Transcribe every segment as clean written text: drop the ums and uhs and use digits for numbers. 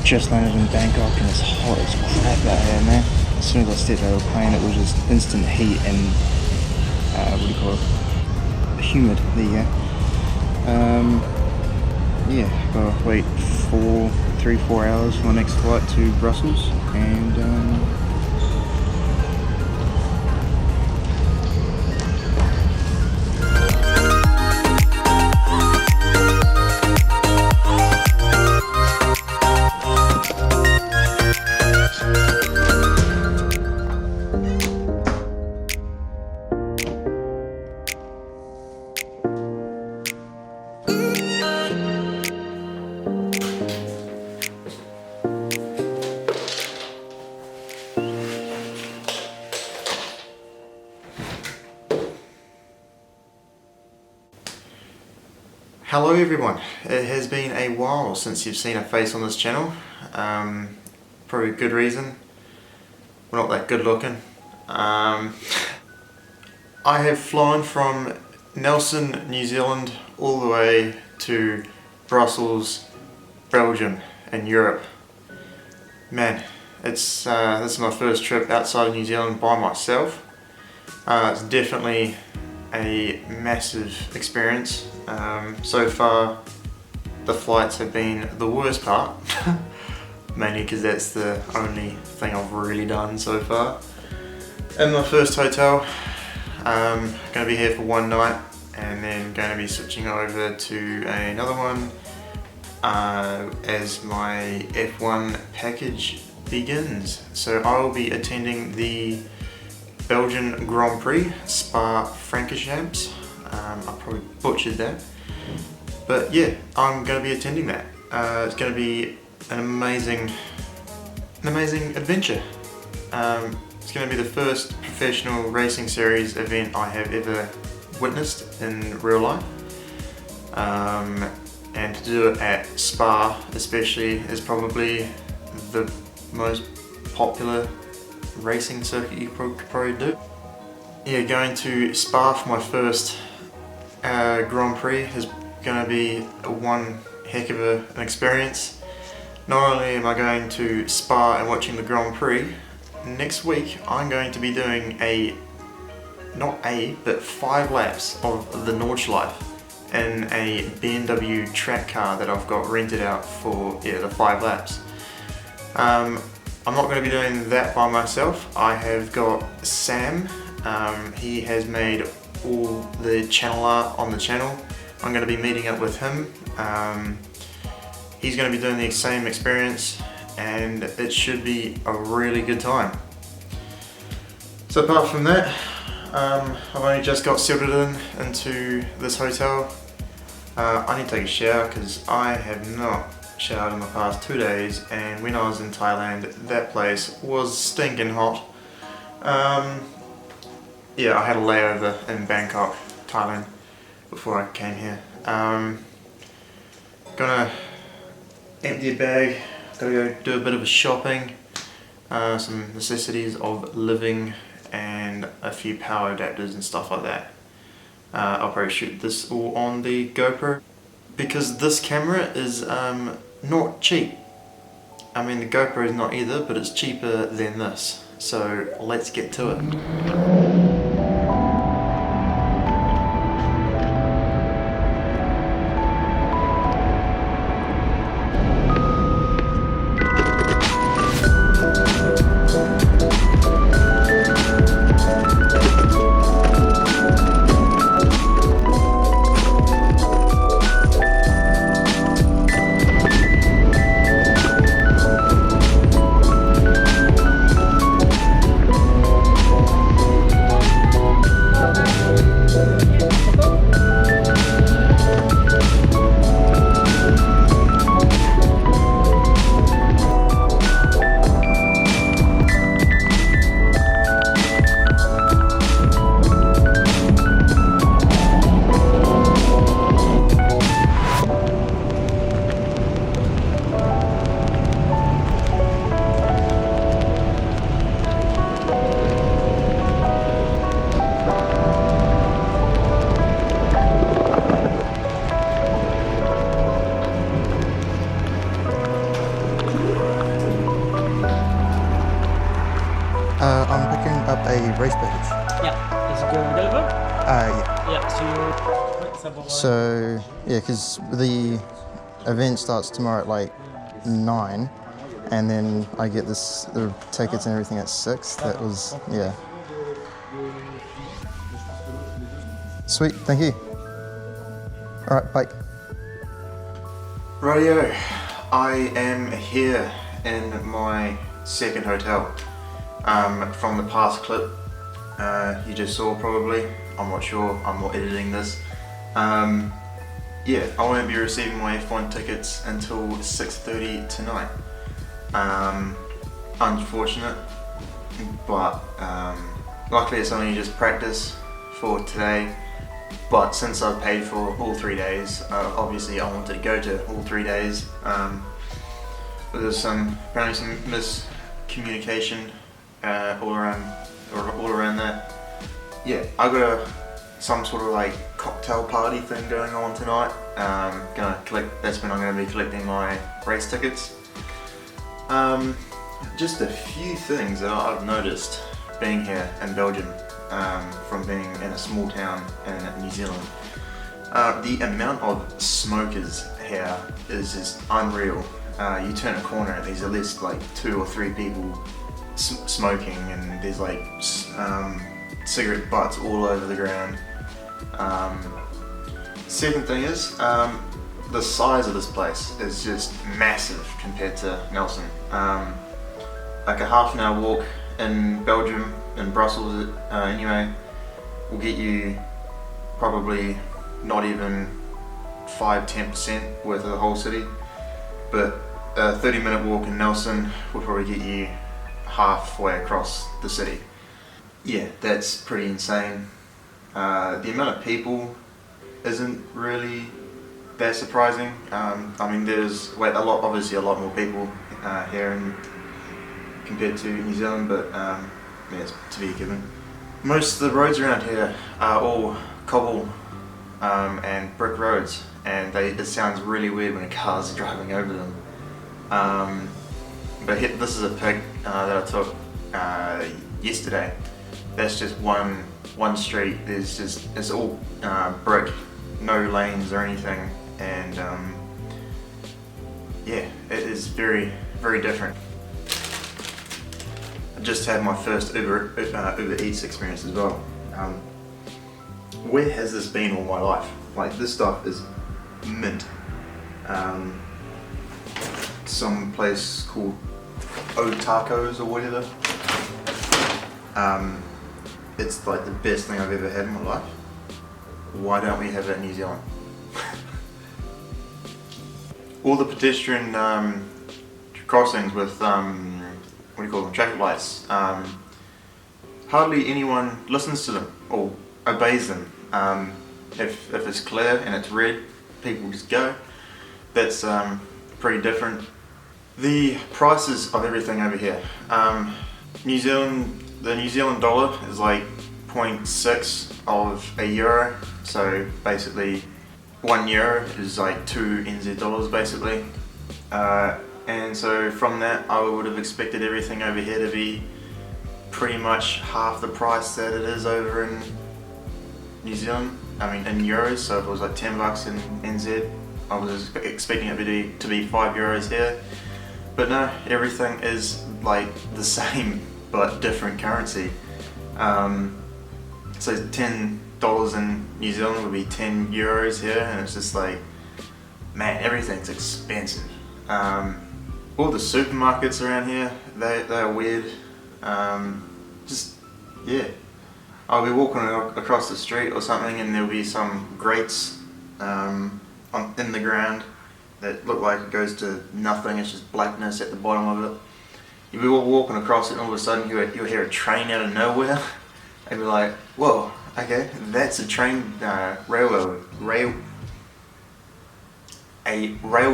just landed in Bangkok and it's hot as crap out here, man. As soon as I stepped out of the plane, it was just instant heat and what do you call it? Humid. There you go. Yeah, gotta wait 3-4 hours for my next flight to Brussels, and hello everyone. It has been a while since you've seen a face on this channel. Probably a good reason. We're not that good looking. I have flown from Nelson, New Zealand all the way to Brussels, Belgium in Europe. Man, this is my first trip outside of New Zealand by myself. It's definitely a massive experience. So far the flights have been the worst part, mainly because that's the only thing I've really done so far. In my first hotel, going to be here for one night and then going to be switching over to another one as my F1 package begins. So I will be attending the Belgian Grand Prix, Spa Francorchamps. I probably butchered that, but yeah, I'm going to be attending that. It's going to be an amazing adventure. It's going to be the first professional racing series event I have ever witnessed in real life, and to do it at Spa especially is probably the most popular racing circuit you could probably do. Yeah, going to Spa for my first Grand Prix is going to be one heck of an experience. Not only am I going to Spa and watching the Grand Prix, next week I'm going to be doing but 5 laps of the Nordschleife in a BMW track car that I've got rented out for the 5 laps. I'm not going to be doing that by myself. I have got Sam. He has made all the channel art on the channel. I'm going to be meeting up with him. He's going to be doing the same experience and it should be a really good time. So apart from that, I've only just got settled into this hotel. I need to take a shower because I have not showered in the past 2 days, and when I was in Thailand that place was stinking hot. Yeah, I had a layover in Bangkok, Thailand before I came here. Gonna empty a bag, gotta go do a bit of a shopping, some necessities of living and a few power adapters and stuff like that. I'll probably shoot this all on the GoPro because this camera is not cheap. I mean, the GoPro is not either, but it's cheaper than this. So let's get to it. race package. Yeah, is it going to deliver? Yeah. Yeah, So, yeah, because the event starts tomorrow at like 9, and then I get the tickets and everything at 6. That was, yeah. Sweet, thank you. All right, bye. Radio, I am here in my second hotel from the past clip you just saw probably. I'm not sure, I'm not editing this. Yeah, I won't be receiving my F1 tickets until 6:30 tonight. Unfortunate, but luckily it's only just practice for today. But since I've paid for all 3 days, obviously I wanted to go to all 3 days. But there's apparently some miscommunication all around that. Yeah, I got some sort of like cocktail party thing going on tonight. That's when I'm going to be collecting my race tickets. Just a few things that I've noticed being here in Belgium, from being in a small town in New Zealand. The amount of smokers here is just unreal. You turn a corner and there's at least like 2 or 3 people smoking, and there's like cigarette butts all over the ground. Second thing is, the size of this place is just massive compared to Nelson. Like a half an hour walk in Belgium, in Brussels anyway, will get you probably not even 5-10% worth of the whole city. But a 30-minute walk in Nelson will probably get you halfway across the city. Yeah, that's pretty insane. The amount of people isn't really that surprising. I mean, there's obviously a lot more people here compared to New Zealand, but yeah, it's to be given. Most of the roads around here are all cobble and brick roads, and it sounds really weird when a car's driving over them. But this is a pic that I took yesterday. That's just one street. It's all brick, no lanes or anything, and yeah, it is very, very different. I just had my first Uber Eats experience as well. Where has this been all my life? Like, this stuff is mint. Some place called O Tacos or whatever. It's like the best thing I've ever had in my life. Why don't we have it in New Zealand? All the pedestrian crossings with what do you call them, traffic lights, hardly anyone listens to them or obeys them. If it's clear and it's red, people just go. That's pretty different. The prices of everything over here. The New Zealand dollar is like 0.6 of a euro, so basically 1 euro is like 2 NZ dollars basically. And so from that, I would have expected everything over here to be pretty much half the price that it is over in New Zealand. I mean, in euros. So if it was like 10 bucks in NZ, I was expecting it to be 5 euros here. But no, everything is like the same but different currency. So $10 in New Zealand would be 10 euros here, and it's just like, man, everything's expensive. All the supermarkets around here, they are weird. Just, yeah. I'll be walking across the street or something, and there'll be some grates in the ground that look like it goes to nothing. It's just blackness at the bottom of it. You'll be walking across it, and all of a sudden you'll hear a train out of nowhere. And be like, whoa, okay, that's a train, a rail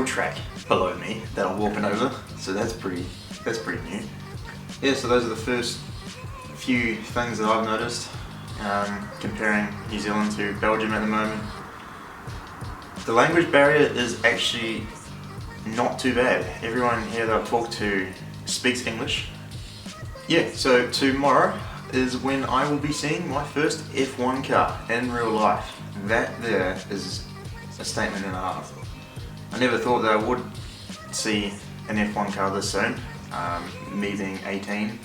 track below me that I'm walking over. So that's pretty new. Yeah, so those are the first few things that I've noticed comparing New Zealand to Belgium at the moment. The language barrier is actually not too bad. Everyone here that I've talked to speaks English. Yeah, so tomorrow is when I will be seeing my first F1 car in real life. That there is a statement and a half. I never thought that I would see an F1 car this soon, me being 18.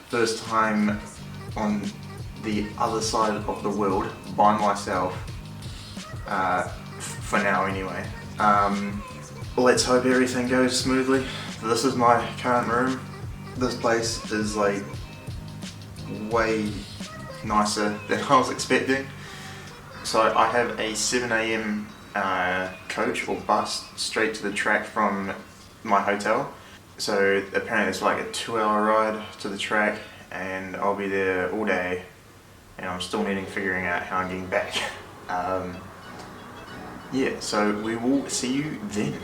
First time on the other side of the world by myself, for now anyway. Let's hope everything goes smoothly. This is my current room. This place is like way nicer than I was expecting. So I have a 7 AM coach or bus straight to the track from my hotel. So apparently it's like a 2-hour ride to the track, and I'll be there all day, and I'm still figuring out how I'm getting back. Yeah, so we will see you then.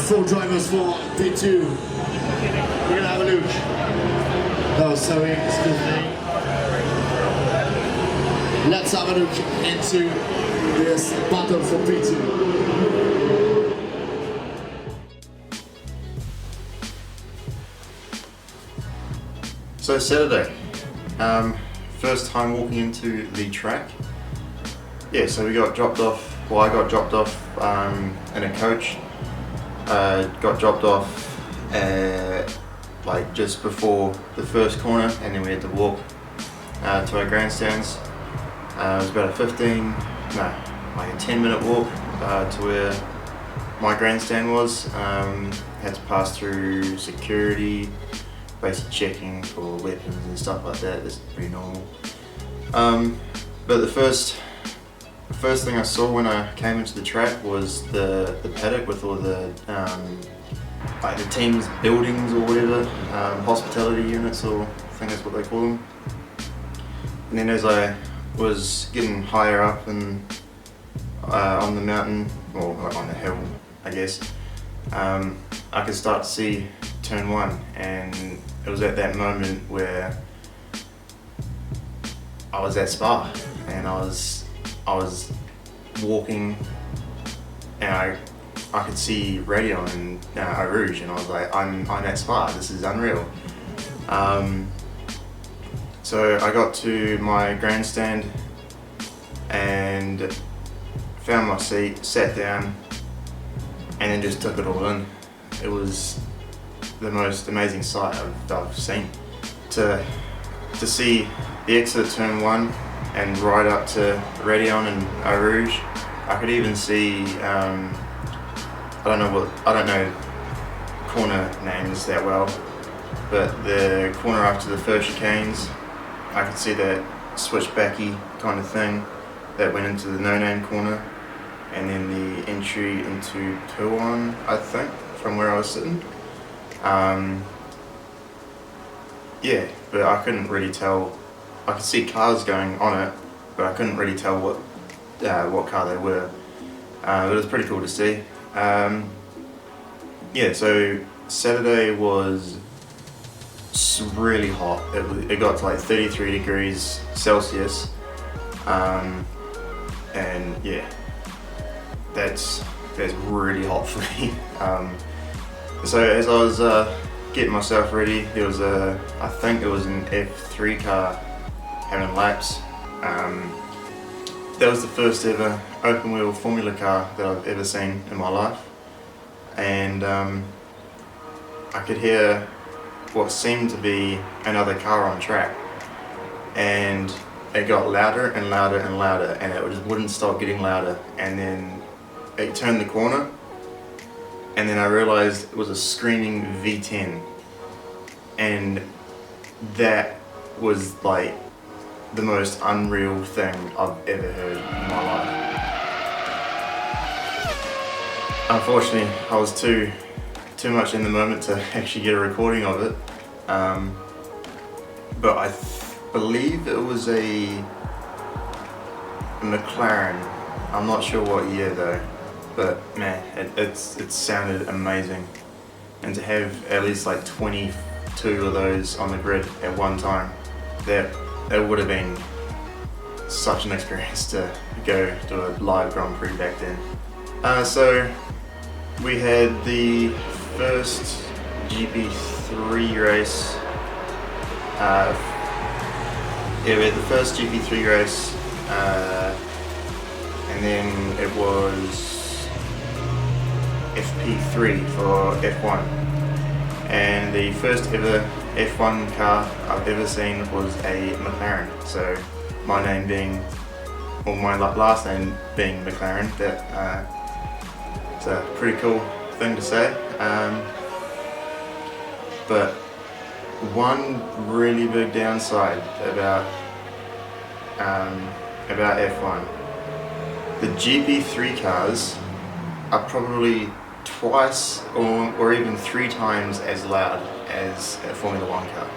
Four drivers for P2. We're gonna have a look. Oh, sorry, excuse me. Let's have a look into this battle for P2. So Saturday, first time walking into the track. Yeah, so we got dropped off, well I got dropped off in a coach. Got dropped off like just before the first corner, and then we had to walk to our grandstands. It was about a 10-minute walk to where my grandstand was. Had to pass through security, basically checking for weapons and stuff like that. That's pretty normal. But the first thing I saw when I came into the track was the paddock with all the like the team's buildings or whatever, hospitality units, or I think that's what they call them. And then as I was getting higher up and on the mountain, or on the hill I guess, I could start to see turn 1, and it was at that moment where I was at Spa, and I was walking, and I could see radio in Eau Rouge, and I was like, I'm at Spa, this is unreal. So I got to my grandstand and found my seat, sat down, and then just took it all in. It was the most amazing sight I've seen. To see the exit of turn 1 and right up to Radion and Eau Rouge. I could even see, I don't know corner names that well, but the corner after the first chicanes, I could see that switchbacky kind of thing that went into the no-name corner, and then the entry into Tuan, I think, from where I was sitting. Yeah, but I couldn't really tell. I could see cars going on it, but I couldn't really tell what car they were. It was pretty cool to see. Yeah, so Saturday was really hot. It got to like 33 degrees Celsius, and yeah, that's really hot for me. So as I was getting myself ready, there was I think it was an F3 car having laps. That was the first ever open wheel formula car that I've ever seen in my life, and I could hear what seemed to be another car on track, and it got louder and louder and louder, and it just wouldn't stop getting louder, and then it turned the corner, and then I realized it was a screaming V10, and that was like the most unreal thing I've ever heard in my life. Unfortunately, I was too much in the moment to actually get a recording of it, but I believe it was a McLaren. I'm not sure what year though, but man, it sounded amazing, and to have at least like 22 of those on the grid at one time, that would have been such an experience to go to a live Grand Prix back then. So we had the first GP3 race. We had the first GP3 race, and then it was FP3 for F1. And the first ever F1 car I've ever seen was a McLaren. So my name being, or my last name being McLaren, it's a pretty cool thing to say. But one really big downside about F1, the GP3 cars are probably twice or even 3 times as loud as a Formula 1 car.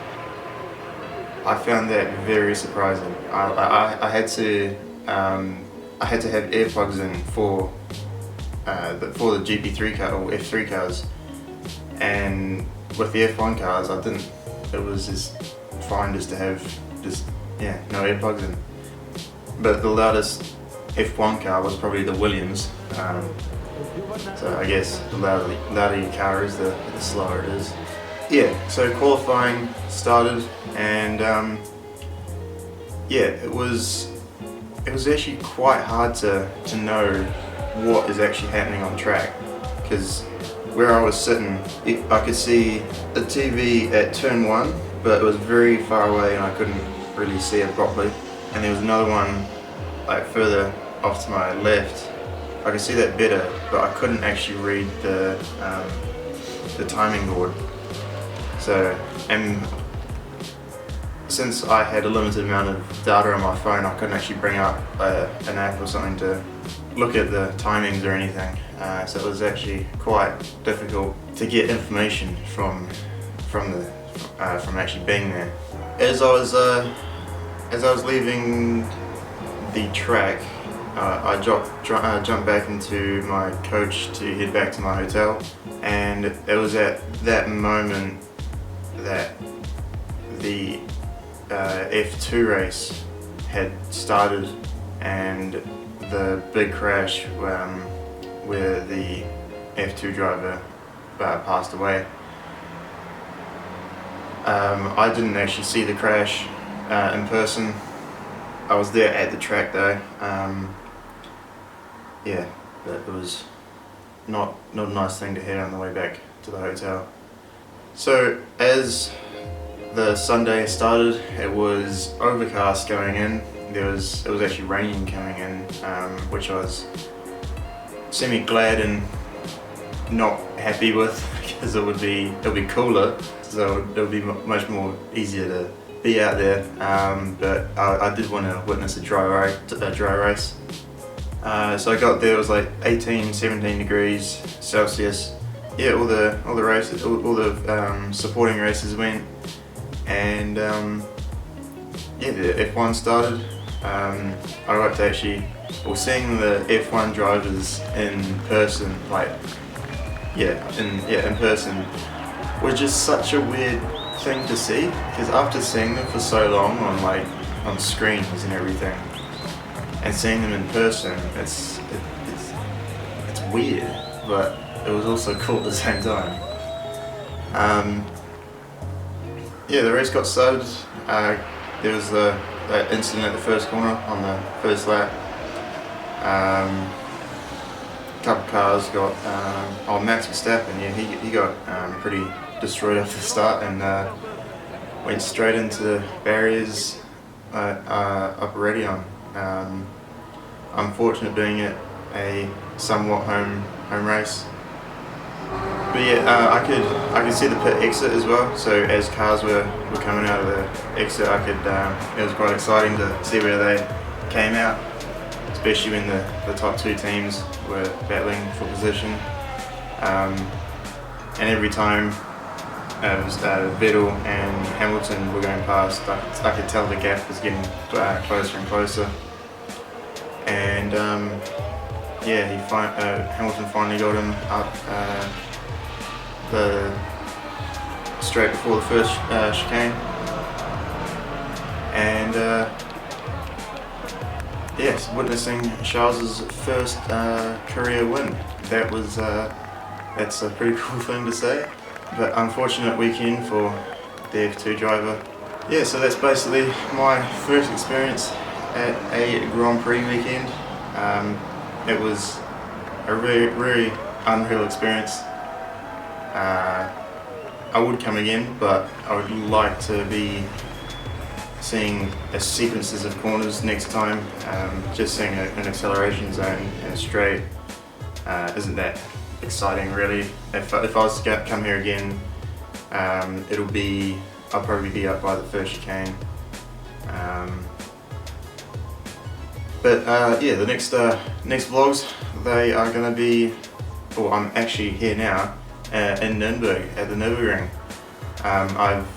I found that very surprising. I had to have earplugs in for the GP3 car or F3 cars, and with the F1 cars I didn't. It was just fine just to have no earplugs in. But the loudest F1 car was probably the Williams. So I guess the louder your car is, the slower it is. Yeah, so qualifying started, and it was actually quite hard to know what is actually happening on track, because where I was sitting, I could see the TV at turn 1, but it was very far away and I couldn't really see it properly. And there was another one like further off to my left. I could see that better, but I couldn't actually read the timing board. So, and since I had a limited amount of data on my phone, I couldn't actually bring up an app or something to look at the timings or anything. So it was actually quite difficult to get information from actually being there. As I was leaving the track, I jumped back into my coach to head back to my hotel, and it was at that moment that the F2 race had started, and the big crash where the F2 driver passed away. I didn't actually see the crash in person. I was there at the track though. But it was not a nice thing to hear on the way back to the hotel. So as the Sunday started, it was overcast going in. It was actually raining coming in, which I was semi-glad and not happy with, because it would be cooler, so it would be much more easier to be out there. But I did want to witness a dry race. So I got there, it was like 18-17 degrees Celsius. Yeah, all the races, all the supporting races went, and the F1 started. I got to actually, seeing the F1 drivers in person, in person, was just such a weird thing to see, because after seeing them for so long on screens and everything, and seeing them in person, it's weird, but it was also cool at the same time. Yeah, the race got started. There was that incident at the first corner on the first lap. A couple cars got, Max Verstappen, yeah, he got pretty destroyed off the start and went straight into the barriers up already on. Unfortunate being it a somewhat home race. But yeah, I could see the pit exit as well. So as cars were coming out of the exit, it was quite exciting to see where they came out, especially when the top two teams were battling for position. And every time Vettel and Hamilton were going past, I could tell the gap was getting closer and closer. And yeah, Hamilton finally got him up straight before the first chicane. And yes, witnessing Charles's first career win. That's a pretty cool thing to say, but unfortunate weekend for the F2 driver. Yeah, so that's basically my first experience at a Grand Prix weekend. It was a really unreal experience. I would come again, but I would like to be seeing sequences of corners next time. Just seeing an acceleration zone and a straight isn't that exciting really. If I was to come here again, I'll probably be up by the first chicane. But yeah, the next vlogs, they are going to be, well, I'm actually here now in Nurburgring, at the Nurburgring. I've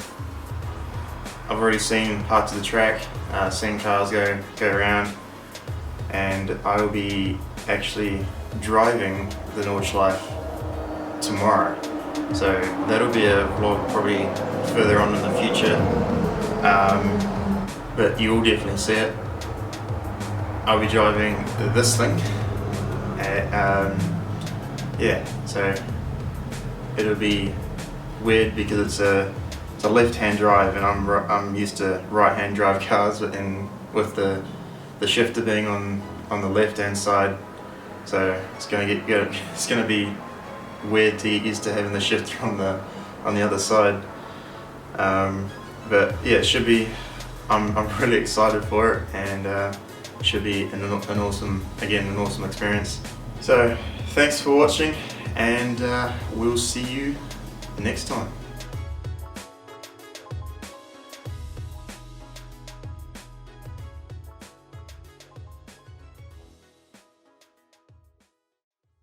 already seen parts of the track, seen cars go around, and I will be actually driving the Nordschleife tomorrow. So that'll be a vlog probably further on in the future, but you will definitely see it. I'll be driving this thing. Yeah, so it'll be weird because it's a left-hand drive, and I'm used to right-hand drive cars, with the shifter being on the left-hand side. So it's gonna be weird to get used to having the shifter on the other side. But yeah, it should be. I'm really excited for it, and should be an awesome experience. So thanks for watching, and we'll see you next time.